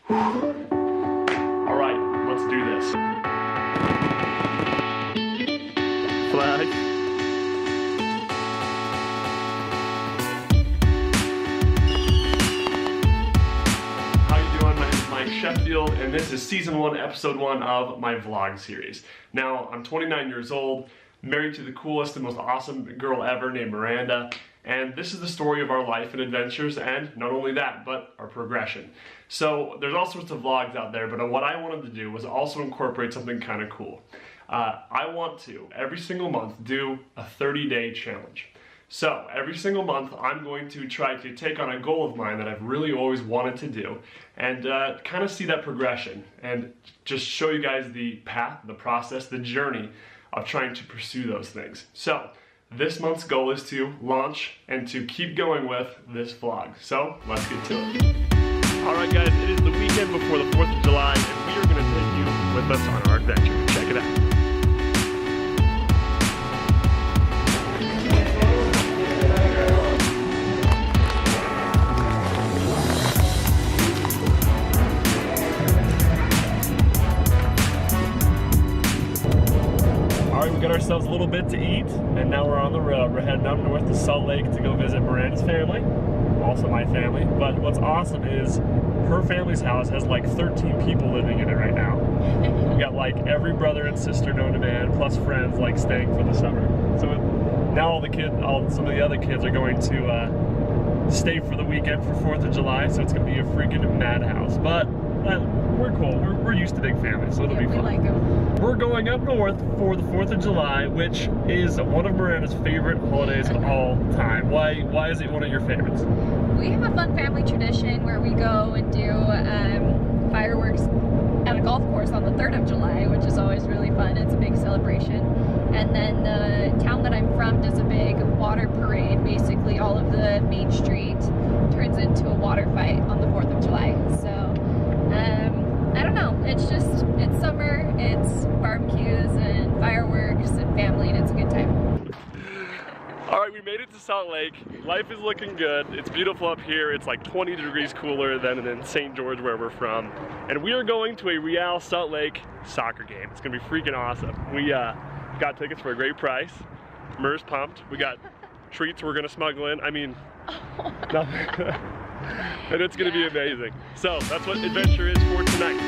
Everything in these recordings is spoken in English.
Alright, let's do this. Flag. How you doing? My name is Mike Sheffield, and this is Season 1, Episode 1 of my vlog series. Now, I'm 29 years old, married to the coolest and most awesome girl ever named Miranda, and this is the story of our life and adventures, and not only that, but our progression. So there's all sorts of vlogs out there, but what I wanted to do was also incorporate something kind of cool. I want to, every single month, do a 30-day challenge. So every single month, I'm going to try to take on a goal of mine that I've really always wanted to do, and kind of see that progression, and just show you guys the path, the process, the journey of trying to pursue those things. So this month's goal is to launch and to keep going with this vlog. So let's get to it. Alright guys, it is the weekend before the 4th of July, and we are going to take you with us on our adventure. Check it out. We got ourselves a little bit to eat, and now we're on the road. We're heading up north to Salt Lake to go visit Miranda's family, also my family. But what's awesome is her family's house has like 13 people living in it right now. We got like every brother and sister known to man, plus friends like staying for the summer. So now all the kids, some of the other kids are going to stay for the weekend for 4th of July, so it's going to be a freaking madhouse. But we're cool. We're used to big families, so it'll be fun. Like them. We're going up north for the 4th of July, which is one of Miranda's favorite holidays of all time. Why is it one of your favorites? We have a fun family tradition where we go and do fireworks at a golf course on the 3rd of July, which is always really fun. It's a big celebration. And then the town that I'm from does a big water parade. Basically, all of the main street turns into a water fight on the 4th of July. So I don't know, it's summer, it's barbecues and fireworks and family, and it's a good time. Alright, we made it to Salt Lake. Life is looking good. It's beautiful up here. It's like 20 degrees cooler than in St. George where we're from. And we are going to a Real Salt Lake soccer game. It's gonna be freaking awesome. We got tickets for a great price. Mur's pumped. We got treats we're gonna smuggle in. I mean, nothing. And it's gonna be amazing. So that's what adventure is for tonight.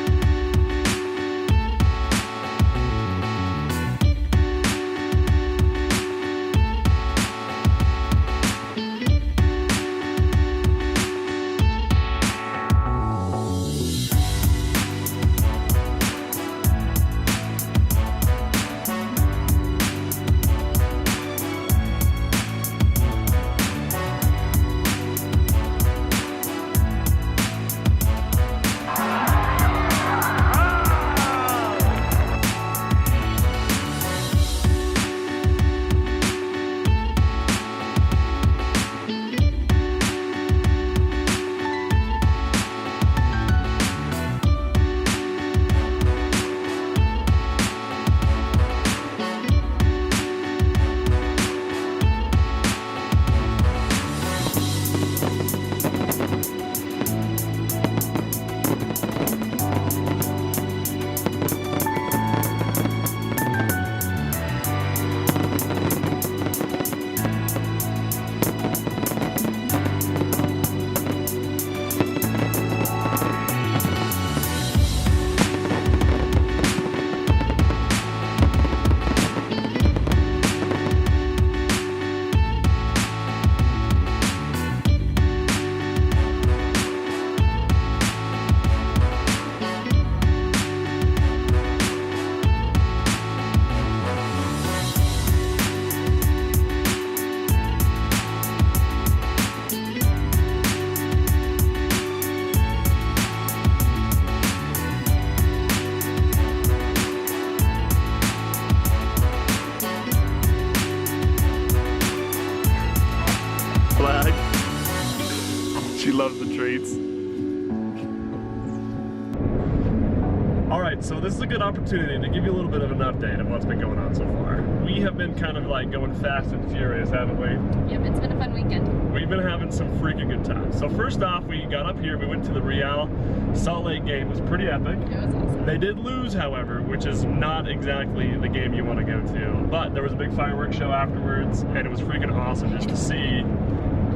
Alright, so this is a good opportunity to give you a little bit of an update of what's been going on so far. We have been kind of like going fast and furious, haven't we? Yep, it's been a fun weekend. We've been having some freaking good times. So first off, we got up here, we went to the Real Salt Lake game. It was pretty epic. It was awesome. They did lose, however, which is not exactly the game you want to go to. But there was a big fireworks show afterwards, and it was freaking awesome just to see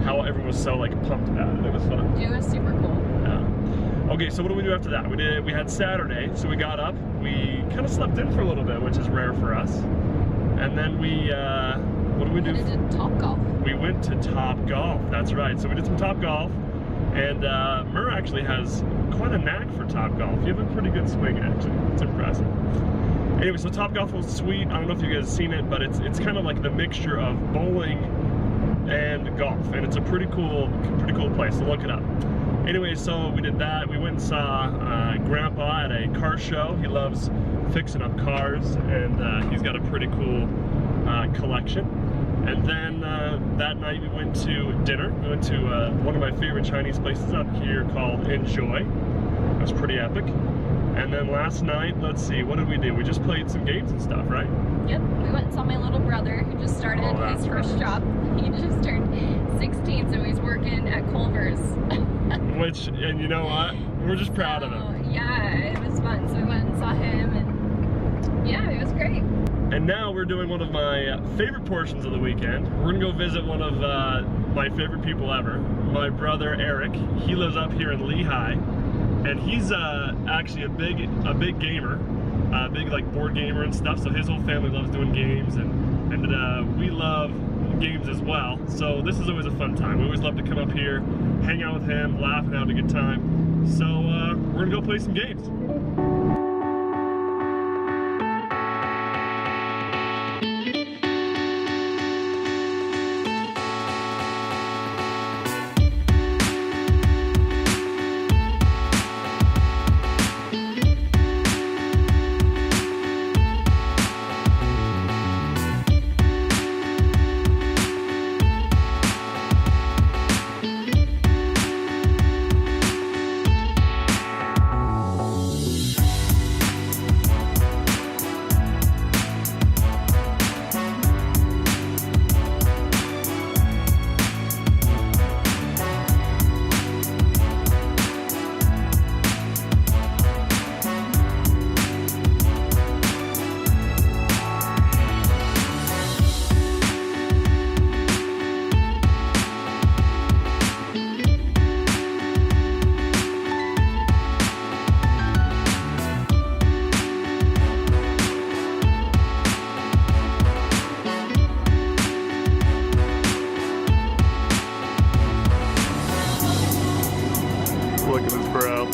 how everyone was so like pumped about it. It was fun. It was super cool. Yeah. Okay, so what do we do after that? We had Saturday, so we got up, we kind of slept in for a little bit, which is rare for us. And then we, what did we do? We did Top Golf. We went to Top Golf, that's right. So we did some Top Golf, and Mur actually has quite a knack for Top Golf. You have a pretty good swing, actually. It's impressive. Anyway, so Top Golf was sweet. I don't know if you guys have seen it, but it's kind of like the mixture of bowling and golf, and it's a pretty cool place, so look it up. Anyway, so we did that. We went and saw Grandpa at a car show. He loves fixing up cars, and he's got a pretty cool collection. And then that night we went to dinner. We went to one of my favorite Chinese places up here called Enjoy. It was pretty epic. And then last night, let's see, what did we do? We just played some games and stuff, right? Yep, we went and saw my little brother who just started his first job. He just turned 16, so he's working at Culver's. And you know what? We're just proud of him. Yeah, it was fun. So we went and saw him, and yeah, it was great. And now we're doing one of my favorite portions of the weekend. We're gonna go visit one of my favorite people ever, my brother Eric. He lives up here in Lehigh, and he's actually a big gamer, big like board gamer and stuff. So his whole family loves doing games, and we love games as well. So this is always a fun time. We always love to come up here, hang out with him, laugh, and have a good time. So we're gonna go play some games. Look at this bro.